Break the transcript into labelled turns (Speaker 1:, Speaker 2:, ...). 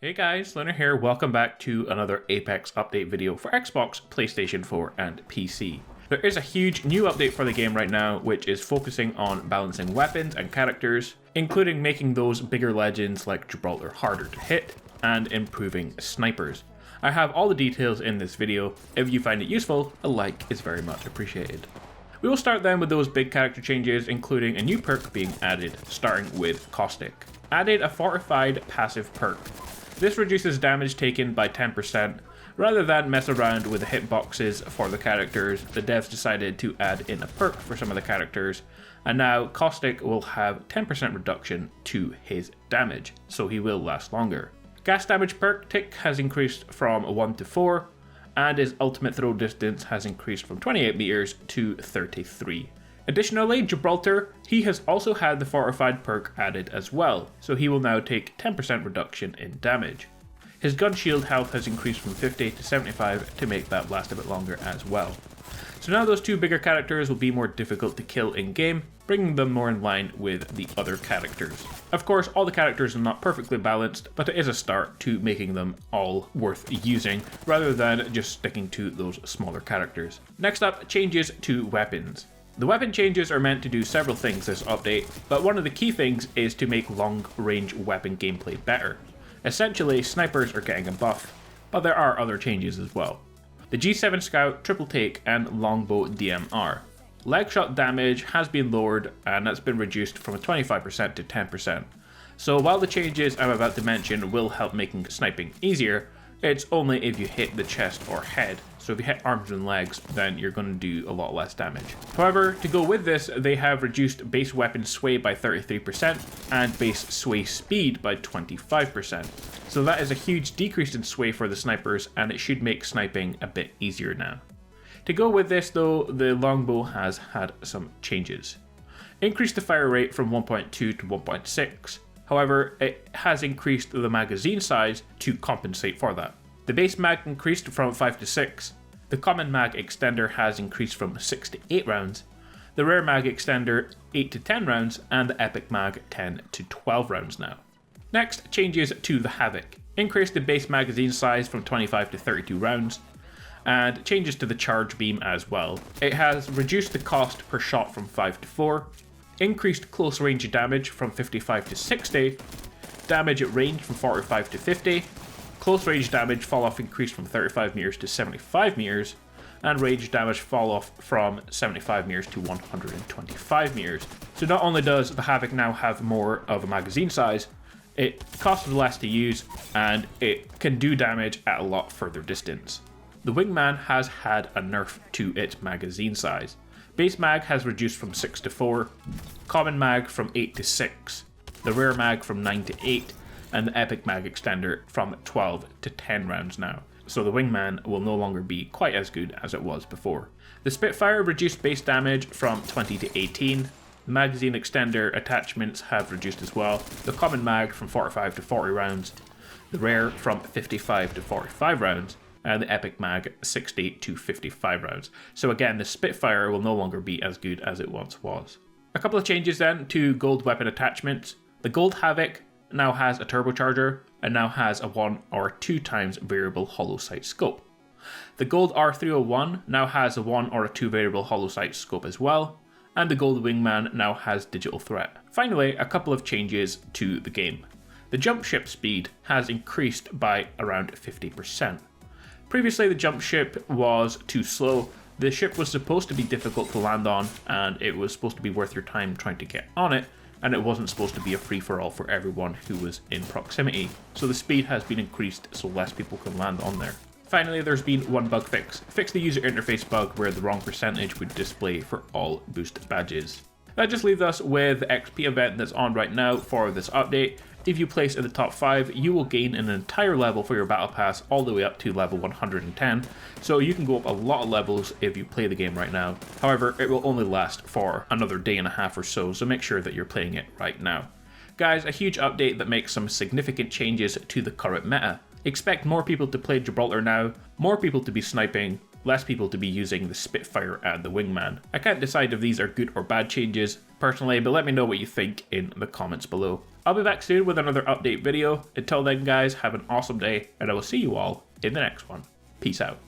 Speaker 1: Hey guys, Lunar here, welcome back to another Apex update video for Xbox, PlayStation 4 and PC. There is a huge new update for the game right now, which is focusing on balancing weapons and characters, including making those bigger legends like Gibraltar harder to hit, and improving snipers. I have all the details in this video. If you find it useful, a like is very much appreciated. We will start then with those big character changes, including a new perk being added, starting with Caustic. Added a Fortified passive perk. This reduces damage taken by 10%. Rather than mess around with the hitboxes for the characters, the devs decided to add in a perk for some of the characters, and now Caustic will have 10% reduction to his damage, so he will last longer. Gas damage perk tick has increased from 1 to 4, and his ultimate throw distance has increased from 28 meters to 33. Additionally, Gibraltar, he has also had the Fortified perk added as well, so he will now take 10% reduction in damage. His gun shield health has increased from 50 to 75 to make that last a bit longer as well. So now those two bigger characters will be more difficult to kill in game, bringing them more in line with the other characters. Of course, all the characters are not perfectly balanced, but it is a start to making them all worth using, rather than just sticking to those smaller characters. Next up, changes to weapons. The weapon changes are meant to do several things this update, but one of the key things is to make long-range weapon gameplay better. Essentially, snipers are getting a buff, but there are other changes as well. The G7 Scout, Triple Take, and Longbow DMR. Leg shot damage has been lowered, and that's been reduced from 25% to 10%. So while the changes I'm about to mention will help making sniping easier, it's only if you hit the chest or head. So if you hit arms and legs, then you're going to do a lot less damage. However, to go with this, they have reduced base weapon sway by 33% and base sway speed by 25%. So that is a huge decrease in sway for the snipers, and it should make sniping a bit easier now. To go with this though, the longbow has had some changes. Increased the fire rate from 1.2 to 1.6. However, it has increased the magazine size to compensate for that. The base mag increased from 5 to 6. The common mag extender has increased from 6 to 8 rounds. The rare mag extender 8 to 10 rounds, and the epic mag 10 to 12 rounds now. Next, changes to the Havoc. Increased the base magazine size from 25 to 32 rounds, and changes to the charge beam as well. It has reduced the cost per shot from 5 to 4, increased close range damage from 55 to 60, damage at range from 45 to 50, close range damage fall off increased from 35 meters to 75 meters, and range damage fall off from 75 meters to 125 meters. So not only does the Havoc now have more of a magazine size, it costs less to use, and it can do damage at a lot further distance. The Wingman has had a nerf to its magazine size. Base mag has reduced from 6 to 4, common mag from 8 to 6, the rare mag from 9 to 8, and the epic mag extender from 12 to 10 rounds now. So the Wingman will no longer be quite as good as it was before. The Spitfire reduced base damage from 20 to 18, the magazine extender attachments have reduced as well, the common mag from 45 to 40 rounds, the rare from 55 to 45 rounds, and the epic mag 60 to 55 rounds. So again, the Spitfire will no longer be as good as it once was. A couple of changes then to gold weapon attachments. The gold Havoc now has a turbocharger and now has a 1 or 2 times variable hollow sight scope. The gold R301 now has a 1 or 2 variable hollow sight scope as well, and the gold Wingman now has digital threat. Finally, a couple of changes to the game. The jump ship speed has increased by around 50%. Previously, the jump ship was too slow. The ship was supposed to be difficult to land on, and it was supposed to be worth your time trying to get on it, and it wasn't supposed to be a free-for-all for everyone who was in proximity. So the speed has been increased so less people can land on there. Finally, there's been one bug fix. Fix the user interface bug where the wrong percentage would display for all boost badges. That just leaves us with the XP event that's on right now for this update. If you place in the top 5, you will gain an entire level for your battle pass all the way up to level 110, so you can go up a lot of levels if you play the game right now. However, it will only last for another day and a half or so make sure that you're playing it right now. Guys, a huge update that makes some significant changes to the current meta. Expect more people to play Gibraltar now, more people to be sniping, less people to be using the Spitfire and the Wingman. I can't decide if these are good or bad changes personally, but let me know what you think in the comments below. I'll be back soon with another update video. Until then guys, have an awesome day, and I will see you all in the next one. Peace out.